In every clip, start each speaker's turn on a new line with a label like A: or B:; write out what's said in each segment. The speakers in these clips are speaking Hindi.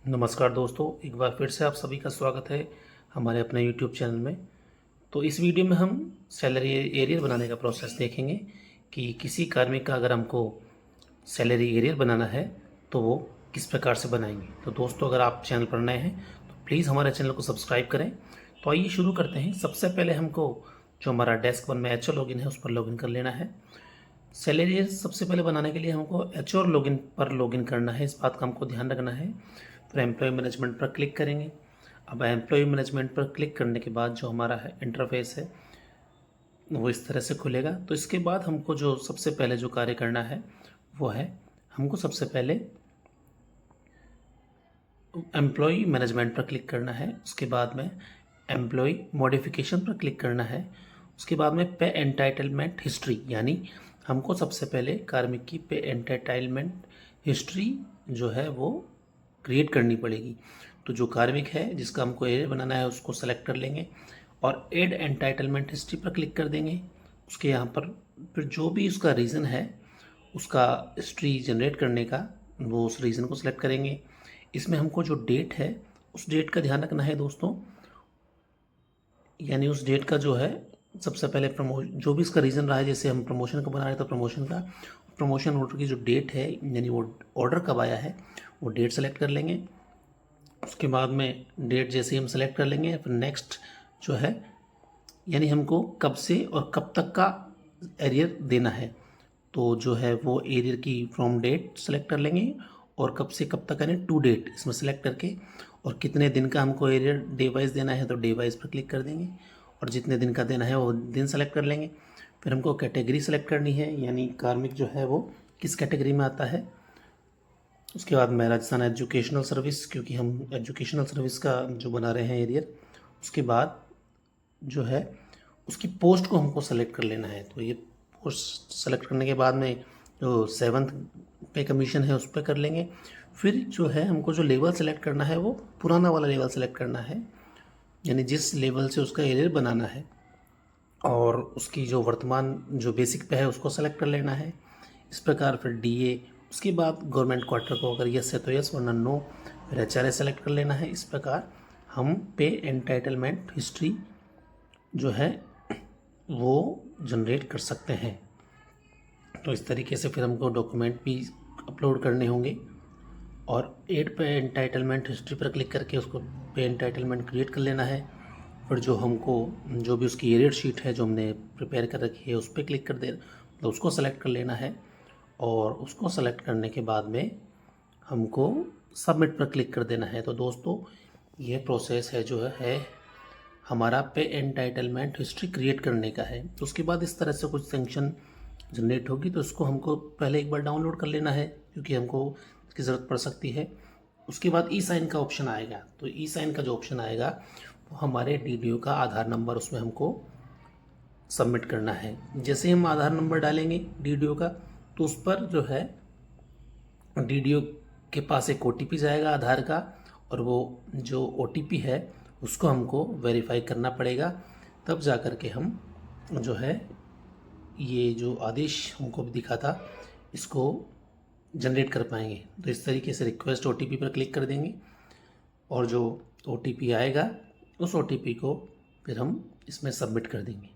A: नमस्कार दोस्तों, एक बार फिर से आप सभी का स्वागत है हमारे अपने यूट्यूब चैनल में। तो इस वीडियो में हम सैलरी एरियर बनाने का प्रोसेस देखेंगे कि किसी कार्मिक का अगर हमको सैलरी एरियर बनाना है तो वो किस प्रकार से बनाएंगे। तो दोस्तों, अगर आप चैनल पर नए हैं तो प्लीज़ हमारे चैनल को सब्सक्राइब करें। तो आइए शुरू करते हैं। सबसे पहले हमको जो हमारा डेस्क वन में एचओ लॉगिन है उस पर लॉगिन कर लेना है। सैलरी सबसे पहले बनाने के लिए हमको एच और लॉगिन पर लॉगिन करना है, इस बात का हमको ध्यान रखना है। फिर एम्प्लॉय मैनेजमेंट पर क्लिक करेंगे। अब एम्प्लॉय मैनेजमेंट पर क्लिक करने के बाद जो हमारा है इंटरफेस है वो इस तरह से खुलेगा। तो इसके बाद हमको जो सबसे पहले जो कार्य करना है वो है, हमको सबसे पहले एम्प्लॉय मैनेजमेंट पर क्लिक करना है। उसके बाद में एम्प्लॉय मॉडिफिकेशन पर क्लिक करना है। उसके बाद में पे एंटाइटलमेंट हिस्ट्री, यानी हमको सबसे पहले कार्मिक की पे एंटाइटलमेंट हिस्ट्री जो है वो क्रिएट करनी पड़ेगी। तो जो कार्मिक है जिसका हमको एरियर बनाना है उसको सेलेक्ट कर लेंगे और एड एंटाइटलमेंट हिस्ट्री पर क्लिक कर देंगे। उसके यहाँ पर फिर जो भी उसका रीज़न है उसका हिस्ट्री जनरेट करने का, वो उस रीज़न को सिलेक्ट करेंगे। इसमें हमको जो डेट है उस डेट का ध्यान रखना है दोस्तों, यानी उस डेट का जो है सबसे पहले जो भी इसका रीज़न रहा है, जैसे हम प्रमोशन का बना रहे हैं तो प्रमोशन ऑर्डर की जो डेट है, यानी वो ऑर्डर कब आया है वो डेट सेलेक्ट कर लेंगे। उसके बाद में डेट जैसे ही हम सेलेक्ट कर लेंगे फिर नेक्स्ट जो है, यानी हमको कब से और कब तक का एरियर देना है। तो जो है वो एरियर की फ्रॉम डेट सेलेक्ट कर लेंगे और कब से कब तक यानी टू डेट इसमें सेलेक्ट करके, और कितने दिन का हमको एरियर डे वाइज देना है तो डे वाइज पर क्लिक कर देंगे और जितने दिन का देना है वो दिन सेलेक्ट कर लेंगे। फिर हमको कैटेगरी सेलेक्ट करनी है, यानी कार्मिक जो है वो किस कैटेगरी में आता है। उसके बाद में राजस्थान एजुकेशनल सर्विस, क्योंकि हम एजुकेशनल सर्विस का जो बना रहे हैं एरियर। उसके बाद जो है उसकी पोस्ट को हमको सेलेक्ट कर लेना है। तो ये पोस्ट सेलेक्ट करने के बाद में जो 7th पे कमीशन है उस पर कर लेंगे। फिर जो है हमको जो लेवल सेलेक्ट करना है वो पुराना वाला लेवल सेलेक्ट करना है, यानी जिस लेवल से उसका एरियर बनाना है, और उसकी जो वर्तमान जो बेसिक पे है उसको सेलेक्ट कर लेना है। इस प्रकार फिर डीए, उसके बाद गवर्नमेंट क्वार्टर को अगर यस है तो यस वरना नो, फिर एचआरए सेलेक्ट कर लेना है। इस प्रकार हम पे एंटाइटलमेंट हिस्ट्री जो है वो जनरेट कर सकते हैं। तो इस तरीके से फिर हमको डॉक्यूमेंट भी अपलोड करने होंगे और एड पे एंटाइटलमेंट हिस्ट्री पर क्लिक करके उसको पे एंटाइटलमेंट क्रिएट कर लेना है। फिर जो हमको जो भी उसकी एरियर शीट है जो हमने प्रिपेयर कर रखी है उस पर क्लिक कर दे, तो उसको सेलेक्ट कर लेना है और उसको सेलेक्ट करने के बाद में हमको सबमिट पर क्लिक कर देना है। तो दोस्तों, ये प्रोसेस है जो है हमारा पे एंटाइटलमेंट हिस्ट्री क्रिएट करने का है। तो उसके बाद इस तरह से कुछ सेंक्शन जनरेट होगी, तो इसको हमको पहले एक बार डाउनलोड कर लेना है क्योंकि हमको इसकी ज़रूरत पड़ सकती है। उसके बाद ई साइन का ऑप्शन आएगा। तो ई साइन का जो ऑप्शन आएगा वो हमारे डीडीओ का आधार नंबर उसमें हमको सबमिट करना है। जैसे हम आधार नंबर डालेंगे डीडीओ का तो उस पर जो है डीडीओ के पास एक ओटीपी जाएगा आधार का, और वो जो ओटीपी है उसको हमको वेरीफाई करना पड़ेगा, तब जा कर के हम जो है ये जो आदेश हमको भी दिखा था इसको जनरेट कर पाएंगे। तो इस तरीके से रिक्वेस्ट ओटीपी पर क्लिक कर देंगे और जो ओटीपी आएगा उस ओटीपी को फिर हम इसमें सबमिट कर देंगे।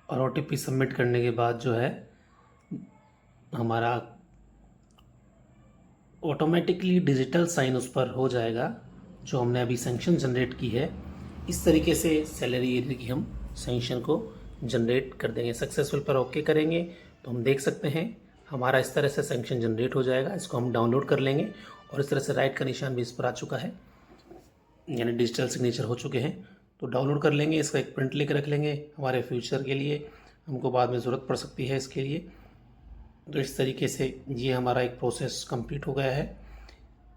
A: और ओटीपी सबमिट करने के बाद जो है हमारा ऑटोमेटिकली डिजिटल साइन उस पर हो जाएगा जो हमने अभी सेंक्शन जनरेट की है। इस तरीके से सैलरी एरियर की हम सेंक्शन को जनरेट कर देंगे। सक्सेसफुल पर ओके करेंगे तो हम देख सकते हैं हमारा इस तरह से सेंक्शन जनरेट हो जाएगा। इसको हम डाउनलोड कर लेंगे और इस तरह से राइट का निशान भी इस पर आ चुका है, यानी डिजिटल सिग्नेचर हो चुके हैं। तो डाउनलोड कर लेंगे, इसका एक प्रिंट लेकर रख लेंगे हमारे फ्यूचर के लिए, हमको बाद में ज़रूरत पड़ सकती है इसके लिए। तो इस तरीके से ये हमारा एक प्रोसेस कंप्लीट हो गया है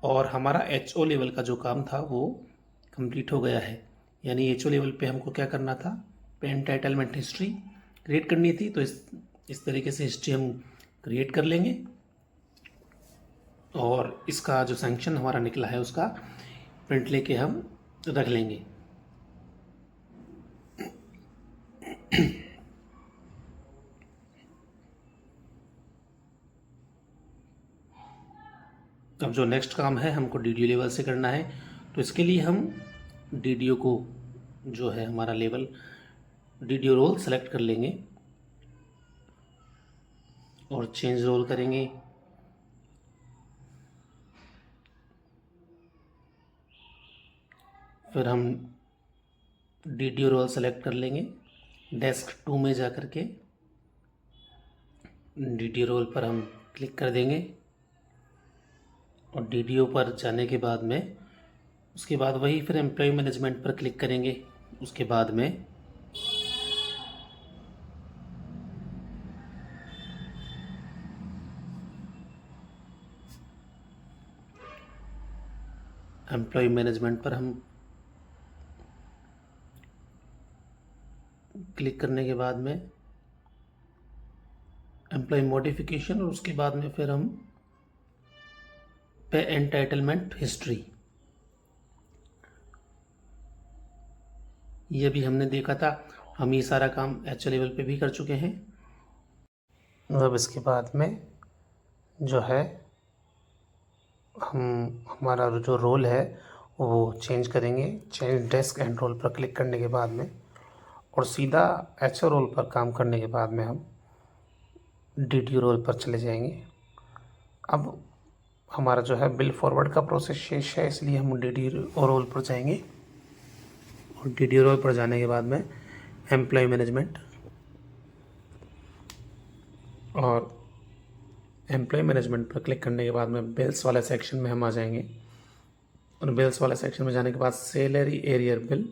A: और हमारा एचओ लेवल का जो काम था वो कंप्लीट हो गया है। यानी एचओ लेवल पे हमको क्या करना था, पे एंटाइटलमेंट हिस्ट्री क्रिएट करनी थी। तो इस तरीके से हिस्ट्री हम क्रिएट कर लेंगे और इसका जो सैंक्शन हमारा निकला है उसका प्रिंट लेके हम रख लेंगे। अब जो नेक्स्ट काम है हमको डीडीओ लेवल से करना है। तो इसके लिए हम डीडीओ को जो है हमारा लेवल डीडीओ रोल सेलेक्ट कर लेंगे और चेंज रोल करेंगे। फिर हम डीडीओ रोल सेलेक्ट कर लेंगे, डेस्क 2 में जा कर के डीडीओ रोल पर हम क्लिक कर देंगे और डीडीओ पर जाने के बाद में उसके बाद वही फिर एम्प्लॉय मैनेजमेंट पर क्लिक करेंगे। उसके बाद में एम्प्लॉय मैनेजमेंट पर हम क्लिक करने के बाद में एम्प्लॉय मॉडिफिकेशन और उसके बाद में फिर हम पे एंटाइटलमेंट हिस्ट्री, ये भी हमने देखा था। हम ये सारा काम एच लेवल पे भी कर चुके हैं। अब इसके बाद में जो है हमारा जो रोल है वो चेंज करेंगे। चेंज डेस्क एंड रोल पर क्लिक करने के बाद में और सीधा एच रोल पर काम करने के बाद में हम डीडीओ रोल पर चले जाएंगे। अब हमारा जो है बिल फॉरवर्ड का प्रोसेस शेष है, इसलिए हम डीडीओ रोल पर जाएंगे और डीडीओ रोल पर जाने के बाद में एम्प्लॉय मैनेजमेंट और एम्प्लॉय मैनेजमेंट पर क्लिक करने के बाद में बिल्स वाले सेक्शन में हम आ जाएंगे और बिल्स वाले सेक्शन में जाने के बाद सैलरी एरियर बिल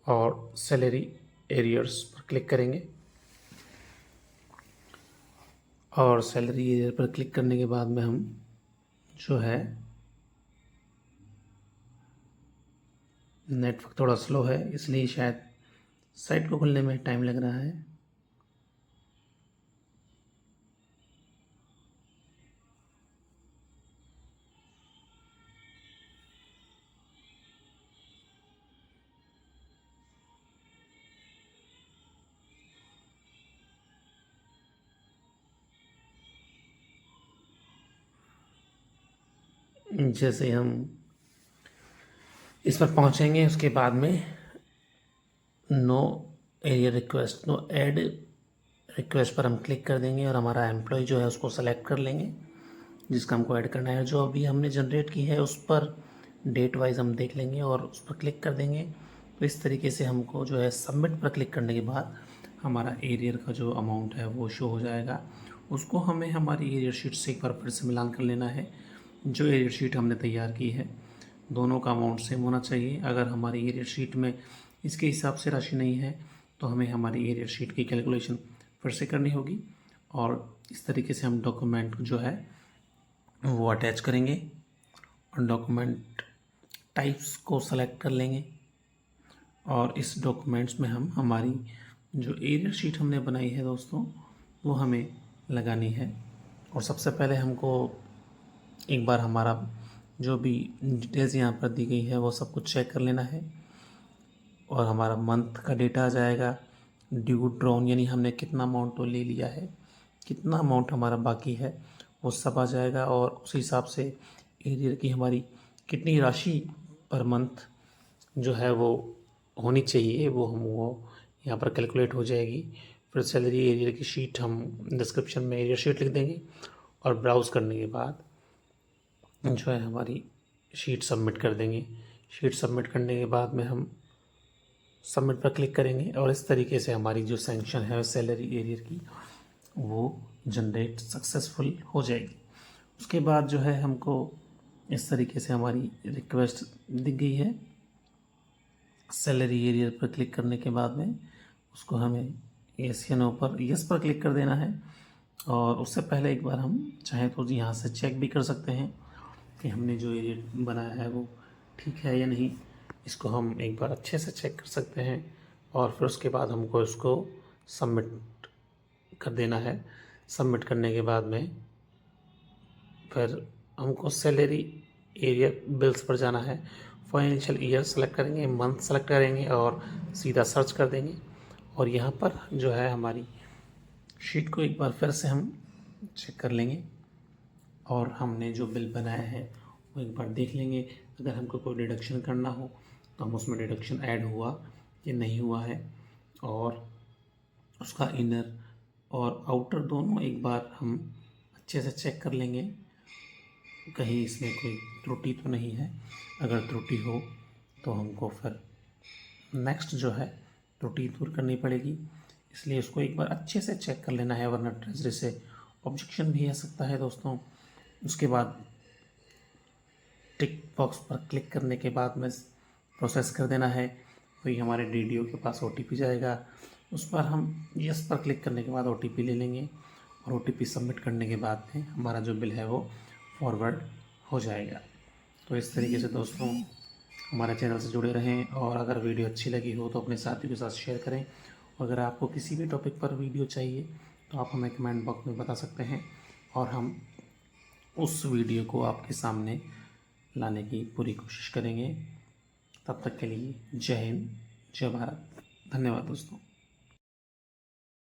A: और सैलरी एरियर्स पर क्लिक करेंगे और सैलरी एरियर पर क्लिक करने के बाद में हम जो है नेटवर्क थोड़ा स्लो है इसलिए शायद साइट को खुलने में टाइम लग रहा है। जैसे हम इस पर पहुंचेंगे उसके बाद में no area request, no ad request पर हम क्लिक कर देंगे और हमारा एम्प्लॉय जो है उसको सेलेक्ट कर लेंगे जिसका हमको ऐड करना है। जो अभी हमने जनरेट की है उस पर डेट वाइज हम देख लेंगे और उस पर क्लिक कर देंगे। तो इस तरीके से हमको जो है सबमिट पर क्लिक करने के बाद हमारा एरियर का जो अमाउंट है वो शो हो जाएगा। उसको हमें हमारी एरियर शीट से एक बार फिर से मिलान कर लेना है। जो एरियर शीट हमने तैयार की है दोनों का अमाउंट सेम होना चाहिए। अगर हमारी एरियर शीट में इसके हिसाब से राशि नहीं है तो हमें हमारी एरियर शीट की कैलकुलेशन फिर से करनी होगी और इस तरीके से हम डॉक्यूमेंट जो है वो अटैच करेंगे और डॉक्यूमेंट टाइप्स को सेलेक्ट कर लेंगे और इस डॉक्यूमेंट्स में हम हमारी जो एरियर शीट हमने बनाई है दोस्तों वो हमें लगानी है। और सबसे पहले हमको एक बार हमारा जो भी डिटेल्स यहाँ पर दी गई है वो सब कुछ चेक कर लेना है और हमारा मंथ का डेटा आ जाएगा, ड्यू ड्रॉन यानी हमने कितना अमाउंट तो ले लिया है, कितना अमाउंट हमारा बाकी है वो सब आ जाएगा और उस हिसाब से एरियर की हमारी कितनी राशि पर मंथ जो है वो होनी चाहिए वो यहाँ पर कैलकुलेट हो जाएगी। फिर सैलरी एरियर की शीट हम डिस्क्रिप्शन में एरियर शीट लिख देंगे और ब्राउज़ करने के बाद जो है हमारी शीट सबमिट कर देंगे। शीट सबमिट करने के बाद में हम सबमिट पर क्लिक करेंगे और इस तरीके से हमारी जो सैंक्शन है सैलरी एरियर की वो जनरेट सक्सेसफुल हो जाएगी। उसके बाद जो है हमको इस तरीके से हमारी रिक्वेस्ट दिख गई है। सैलरी एरियर पर क्लिक करने के बाद में उसको हमें यस या नो पर यस पर क्लिक कर देना है और उससे पहले एक बार हम चाहें तो यहाँ से चेक भी कर सकते हैं कि हमने जो ये बनाया है वो ठीक है या नहीं। इसको हम एक बार अच्छे से चेक कर सकते हैं और फिर उसके बाद हमको इसको सबमिट कर देना है। सबमिट करने के बाद में फिर हमको सैलरी एरिया बिल्स पर जाना है। फाइनेंशियल ईयर सेलेक्ट करेंगे, मंथ सेलेक्ट करेंगे और सीधा सर्च कर देंगे। और यहाँ पर जो है हमारी शीट को एक बार फिर से हम चेक कर लेंगे और हमने जो बिल बनाया है वो एक बार देख लेंगे। अगर हमको कोई डिडक्शन करना हो तो हम उसमें डिडक्शन ऐड हुआ कि नहीं हुआ है, और उसका इनर और आउटर दोनों एक बार हम अच्छे से चेक कर लेंगे, कहीं इसमें कोई त्रुटि तो नहीं है। अगर त्रुटि हो तो हमको फिर नेक्स्ट जो है त्रुटि दूर करनी पड़ेगी, इसलिए उसको एक बार अच्छे से चेक कर लेना है, वरना ट्रेजरी से ऑब्जेक्शन भी आ सकता है दोस्तों। उसके बाद टिक बॉक्स पर क्लिक करने के बाद में प्रोसेस कर देना है। वही हमारे डीडीओ के पास ओटीपी जाएगा, उस पर हम यस पर क्लिक करने के बाद ओटीपी ले लेंगे और ओटीपी सबमिट करने के बाद में हमारा जो बिल है वो फॉरवर्ड हो जाएगा। तो इस तरीके से दोस्तों हमारे चैनल से जुड़े रहें, और अगर वीडियो अच्छी लगी हो तो अपने साथियों के साथ शेयर करें। अगर आपको किसी भी टॉपिक पर वीडियो चाहिए तो आप हमें कमेंट बॉक्स में बता सकते हैं और हम उस वीडियो को आपके सामने लाने की पूरी कोशिश करेंगे। तब तक के लिए जय हिंद, जय भारत, धन्यवाद दोस्तों।